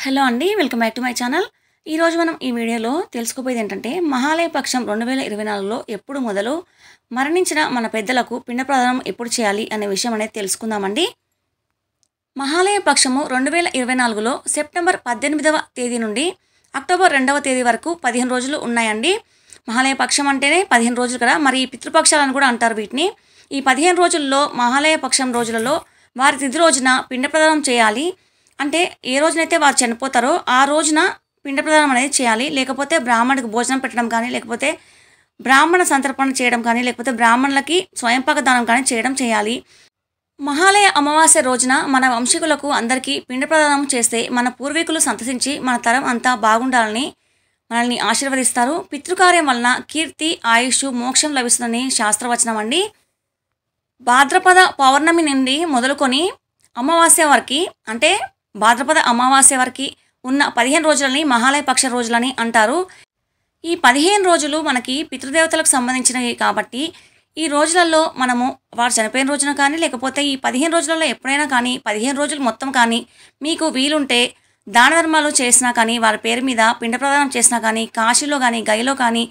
Hello అండి. Welcome back to my channel. ఈరోజు మనం ఈ వీడియోలో తెలుసుకోబోయేది ఏంటంటే, మహాలయ పక్షం 2024లో ఎప్పుడు మొదలు, మరణించిన మన పెద్దలకు పిండ ప్రదానం ఎప్పుడు చేయాలి అనే విషయం అనేది తెలుసుకుందామండి. మహాలయ పక్షము 2024లో సెప్టెంబర్ 18వ తేదీ నుండి అక్టోబర్ 2వ తేదీ వరకు 15 రోజులు ఉన్నాయండి. మహాలయ పక్షం అంటేనే 15 రోజులు కదా, మరి పితృపక్షాలను కూడా అంటారు వీటిని. ఈ 15 రోజుల్లో మహాలయ పక్షం రోజులలో వారి తిథి రోజున పిండ ప్రదానం చేయాలి. అంటే ఏ రోజునైతే వారు చనిపోతారో ఆ రోజున పిండ ప్రదానం అనేది చేయాలి. లేకపోతే బ్రాహ్మణుడికి భోజనం పెట్టడం కానీ, లేకపోతే బ్రాహ్మణ సంతర్పణ చేయడం కానీ, లేకపోతే బ్రాహ్మణులకి స్వయంపాక దానం కానీ చేయాలి. మహాలయ అమావాస్య రోజున మన వంశీకులకు అందరికీ పిండ ప్రదానం చేస్తే మన పూర్వీకులు సంతసించి మన తరం అంతా బాగుండాలని మనల్ని ఆశీర్వదిస్తారు. పితృకార్యం వలన కీర్తి, ఆయుష్, మోక్షం లభిస్తుందని శాస్త్రవచనం అండి. భాద్రపద పౌర్ణమి నుండి మొదలుకొని అమావాస్య వరకు, అంటే భాద్రపద అమావాస్య వరకు ఉన్న 15 రోజులని మహాలయ పక్ష రోజులని అంటారు. ఈ 15 రోజులు మనకి పితృదేవతలకు సంబంధించినవి కాబట్టి ఈ రోజులలో మనము వారు చనిపోయిన రోజున కానీ, లేకపోతే ఈ 15 రోజులలో ఎప్పుడైనా కానీ, 15 రోజులు మొత్తం కానీ మీకు వీలుంటే దాన ధర్మాలు చేసినా కానీ, వారి పేరు మీద పిండ ప్రదానం చేసినా కానీ, కాశీలో కానీ గయలో కానీ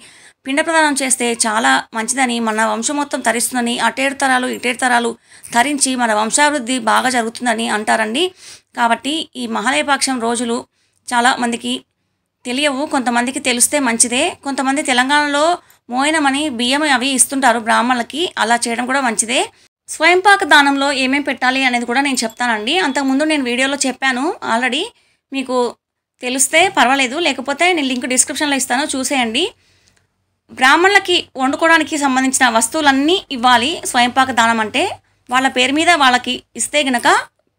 పిండ ప్రదానం చేస్తే చాలా మంచిదని, మన వంశం మొత్తం తరిస్తుందని, అటేడు తరాలు ఇటేడు తరాలు తరించి మన వంశాభివృద్ధి బాగా జరుగుతుందని అంటారండి. కాబట్టి ఈ మహాలయపక్షం రోజులు చాలా మందికి తెలియవు, కొంతమందికి తెలిస్తే మంచిదే. కొంతమంది తెలంగాణలో మోయనమని బియ్యం అవి ఇస్తుంటారు బ్రాహ్మణులకి, అలా చేయడం కూడా మంచిదే. స్వయంపాక దానంలో ఏమేమి పెట్టాలి అనేది కూడా నేను చెప్తానండి. అంతకుముందు నేను వీడియోలో చెప్పాను ఆల్రెడీ, మీకు తెలిస్తే పర్వాలేదు, లేకపోతే నేను లింక్ డిస్క్రిప్షన్లో ఇస్తాను, చూసేయండి. బ్రాహ్మణులకి వండుకోవడానికి సంబంధించిన వస్తువులన్నీ ఇవ్వాలి. స్వయంపాక దానం అంటే వాళ్ళ పేరు మీద వాళ్ళకి ఇస్తే గనక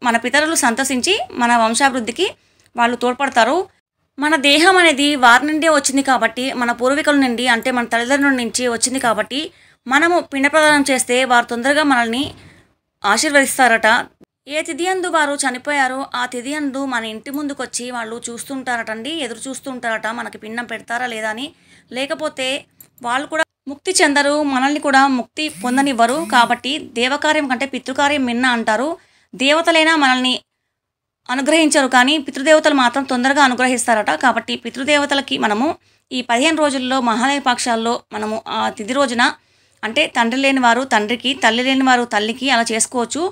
మన పితరులు సంతోషించి మన వంశాభివృద్ధికి వాళ్ళు తోడ్పడతారు. మన దేహం అనేది వారి నుండే వచ్చింది కాబట్టి, మన పూర్వీకుల నుండి, అంటే మన తల్లిదండ్రుల నుంచి వచ్చింది కాబట్టి, మనము పిండ ప్రదానం చేస్తే వారు తొందరగా మనల్ని ఆశీర్వదిస్తారట. ఏ తిథి అందు వారు చనిపోయారో ఆ తిథి అందు మన ఇంటి ముందుకు వచ్చి వాళ్ళు చూస్తుంటారటండి, ఎదురు చూస్తుంటారట మనకి పిండం పెడతారా లేదా అని. లేకపోతే వాళ్ళు కూడా ముక్తి చెందరు, మనల్ని కూడా ముక్తి పొందనివ్వరు. కాబట్టి దేవకార్యం కంటే పితృకార్యం మిన్న అంటారు. దేవతలైనా మనల్ని అనుగ్రహించరు, కానీ పితృదేవతలు మాత్రం తొందరగా అనుగ్రహిస్తారట. కాబట్టి పితృదేవతలకి మనము ఈ 15 రోజుల్లో మహాలయ పక్షాల్లో మనము ఆ తిథి రోజున, అంటే తండ్రి లేని వారు తండ్రికి, తల్లి లేని వారు తల్లికి అలా చేసుకోవచ్చు.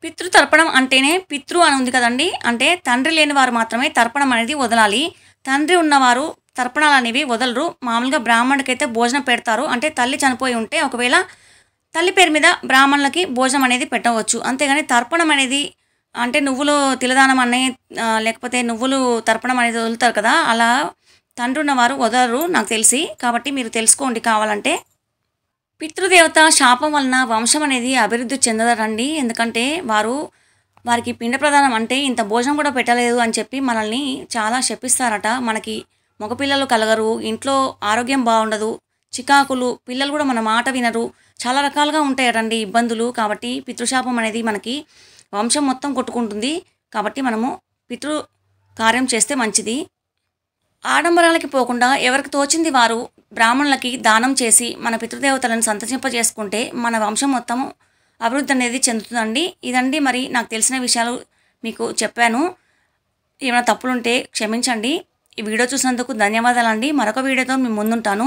పితృతర్పణం అంటేనే పితృ అని ఉంది కదండి, అంటే తండ్రి లేని వారు మాత్రమే తర్పణం అనేది వదలాలి. తండ్రి ఉన్నవారు తర్పణాలు అనేవి వదలరు. మామూలుగా బ్రాహ్మణుడికైతే భోజనం పెడతారు. అంటే తల్లి చనిపోయి ఉంటే ఒకవేళ తల్లి పేరు మీద బ్రాహ్మణులకి భోజనం అనేది పెట్టవచ్చు. అంతేగాని తర్పణం అనేది, అంటే నువ్వులు తిలదానం అనే లేకపోతే నువ్వులు తర్పణం అనేది వదులుతారు కదా, అలా తండ్రి ఉన్నవారు వదలరు నాకు తెలిసి. కాబట్టి మీరు తెలుసుకోండి కావాలంటే. పితృదేవత శాపం వలన వంశం అనేది అభివృద్ధి చెందదండి. ఎందుకంటే వారికి పిండ ప్రదానం అంటే ఇంత భోజనం కూడా పెట్టలేదు అని చెప్పి మనల్ని చాలా శపిస్తారట. మనకి మగపిల్లలు కలగరు, ఇంట్లో ఆరోగ్యం బాగుండదు, చికాకులు, పిల్లలు కూడా మన మాట వినరు, చాలా రకాలుగా ఉంటాయటండి ఇబ్బందులు. కాబట్టి పితృశాపం అనేది మనకి వంశం మొత్తం కొట్టుకుంటుంది. కాబట్టి మనము పితృ కార్యం చేస్తే మంచిది. ఆడంబరాలకి పోకుండా ఎవరికి తోచింది వారు బ్రాహ్మణులకి దానం చేసి మన పితృదేవతలను సంతసింపజేసుకుంటే మన వంశం మొత్తం అభివృద్ధి అనేది చెందుతుందండి. ఇదండి మరి నాకు తెలిసిన విషయాలు మీకు చెప్పాను. ఏమైనా తప్పులుంటే క్షమించండి. ఈ వీడియో చూసినందుకు ధన్యవాదాలండి. మరొక వీడియోతో మీ ముందుంటాను.